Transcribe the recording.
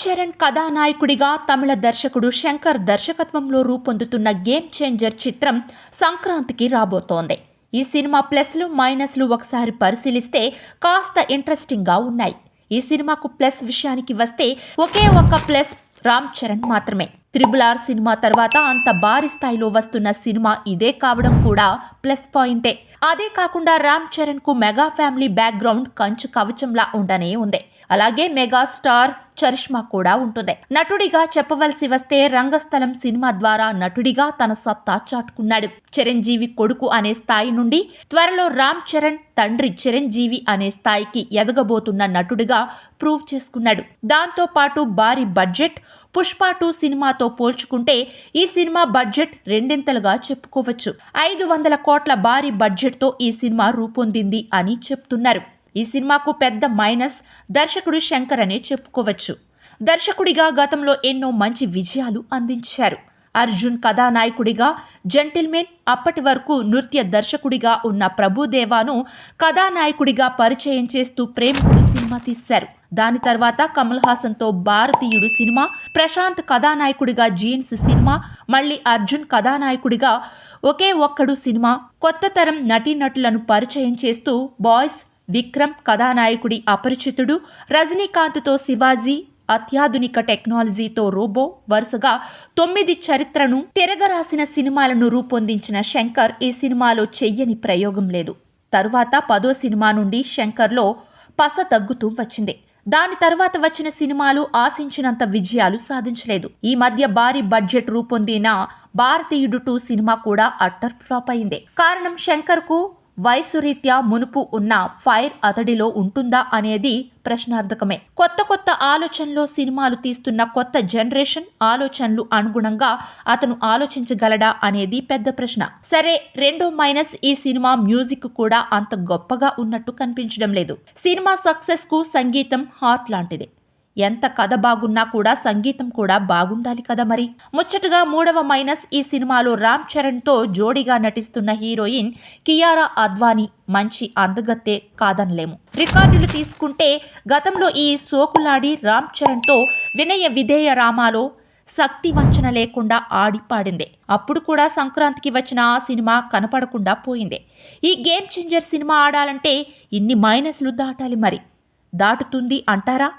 చరణ్ కథానాయకుడిగా తమిళ దర్శకుడు శంకర్ దర్శకత్వంలో రూపొందుతున్న గేమ్ చేంజర్ చిత్రం సంక్రాంతికి రాబోతోంది. ఈ సినిమా ప్లస్లు మైనస్లు ఒకసారి పరిశీలిస్తే కాస్త ఇంట్రెస్టింగ్గా ఉన్నాయి. ఈ సినిమాకు ప్లస్ విషయానికి వస్తే ఒకే ఒక్క ప్లస్ రామ్ చరణ్ మాత్రమే. RRR సినిమా తర్వాత అంత భారీ స్థాయిలో వస్తున్న సినిమా ఇదే కావడం కూడా ప్లస్ పాయింటే. అదే కాకుండా రామ్ చరణ్ కు మెగా ఫ్యామిలీ బ్యాక్గ్రౌండ్ కంచు కవచంలా ఉండనే ఉంది. అలాగే మెగా స్టార్ చరిష్మా కూడా ఉంటుంది. నటుడిగా చెప్పవలసి వస్తే రంగస్థలం సినిమా ద్వారా నటుడిగా తన సత్తా చాటుకున్నాడు. చిరంజీవి కొడుకు అనే స్థాయి నుండి త్వరలో రామ్ చరణ్ తండ్రి చిరంజీవి అనే స్థాయికి ఎదగబోతున్న నటుడిగా ప్రూవ్ చేసుకున్నాడు. దాంతో పాటు భారీ బడ్జెట్ పుష్ప 2 సినిమాతో పోల్చుకుంటే ఈ సినిమా బడ్జెట్ రెండింతలుగా చెప్పుకోవచ్చు. 500 కోట్ల భారీ బడ్జెట్తో ఈ సినిమా రూపొందింది అని చెప్తున్నారు. ఈ సినిమాకు పెద్ద మైనస్ దర్శకుడు శంకర్ అనే చెప్పుకోవచ్చు. దర్శకుడిగా గతంలో ఎన్నో మంచి విజయాలు అందించారు. అర్జున్ కథానాయకుడిగా జెంటిల్మెన్, అప్పటి వరకు నృత్య దర్శకుడిగా ఉన్న ప్రభుదేవాను కథానాయకుడిగా పరిచయం చేస్తూ ప్రేమికుడు సినిమా తీశారు. దాని తర్వాత కమల్ హాసన్తో భారతీయుడు సినిమా, ప్రశాంత్ కథానాయకుడిగా జీన్స్ సినిమా, మళ్ళీ అర్జున్ కథానాయకుడిగా ఒకే ఒక్కడు సినిమా, కొత్త తరం నటీనటులను పరిచయం చేస్తూ బాయ్స్, విక్రమ్ కథానాయకుడి అపరిచితుడు, రజనీకాంత్తో శివాజీ, అత్యాధునిక టెక్నాలజీతో రోబో, వరుసగా 9 చరిత్రను తిరగరాసిన సినిమాలను రూపొందించిన శంకర్ ఈ సినిమాలో చెయ్యని ప్రయోగం లేదు. తరువాత 10వ సినిమా నుండి శంకర్లో పస తగ్గుతూ వచ్చింది. దాని తర్వాత వచ్చిన సినిమాలు ఆశించినంత విజయాలు సాధించలేదు. ఈ మధ్య భారీ బడ్జెట్ రూపొందిన భారతీయుడు 2 సినిమా కూడా అట్టర్ ఫ్లాప్ అయింది. కారణం శంకర్కు వయసు రీత్యా మునుపు ఉన్న ఫైర్ అతడిలో ఉంటుందా అనేది ప్రశ్నార్థకమే. కొత్త ఆలోచనలో సినిమాలు తీస్తున్న కొత్త జనరేషన్ ఆలోచనలు అనుగుణంగా అతను ఆలోచించగలడా అనేది పెద్ద ప్రశ్న. సరే, రెండో మైనస్, ఈ సినిమా మ్యూజిక్ కూడా అంత గొప్పగా ఉన్నట్టు కనిపించడం లేదు. సినిమా సక్సెస్ కు సంగీతం హార్ట్ లాంటిది. ఎంత కథ బాగున్నా కూడా సంగీతం కూడా బాగుండాలి కదా మరి. ముచ్చటగా మూడవ మైనస్, ఈ సినిమాలో రామ్ చరణ్తో జోడీగా నటిస్తున్న హీరోయిన్ కియారా అద్వానీ మంచి అందగత్తే కాదనలేము. రికార్డులు తీసుకుంటే గతంలో ఈ సోకులాడి రామ్ చరణ్తో వినయ విధేయ రామాలో శక్తి వంచన లేకుండా ఆడి పాడింది. అప్పుడు కూడా సంక్రాంతికి వచ్చిన ఆ సినిమా కనపడకుండా పోయింది. ఈ గేమ్ చేంజర్ సినిమా ఆడాలంటే ఇన్ని మైనస్లు దాటాలి మరి. దాటుతుంది అంటారా?